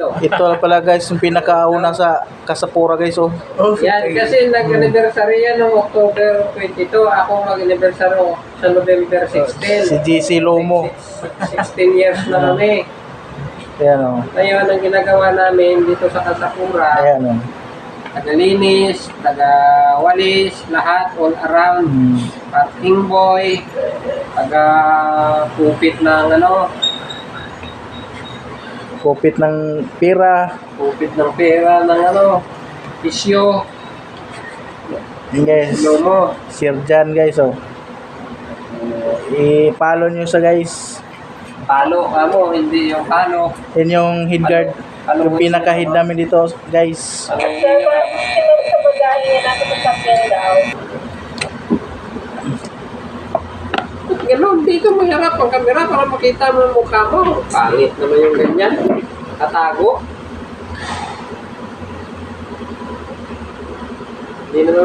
Ito na pala guys, yung pinakauna sa Kasapura guys, oh. Yan, kasi nag-anniversary yan noong October 22. Ako mag-anniversary sa November 16. Si GC Lomo. 16 years na kami. Ayan, oh. Ngayon, ang ginagawa namin dito sa Kasapura, Ayan, oh. taga-linis, taga-walis, lahat, all around. Parking boy, taga-kupit ng Kupit ng pira. kupit ng pera ng isyo, Yun guys, lomo. Sir Jan guys, oh. I-follow nyo sa guys. Palo, hindi yung palo. Yan yung head guard. Yung pinaka-head namin dito guys. Ganun, dito mo harap ang kamera para makita mo ang mukha mo. Pangit naman yung ganyan. Katago. Hindi naman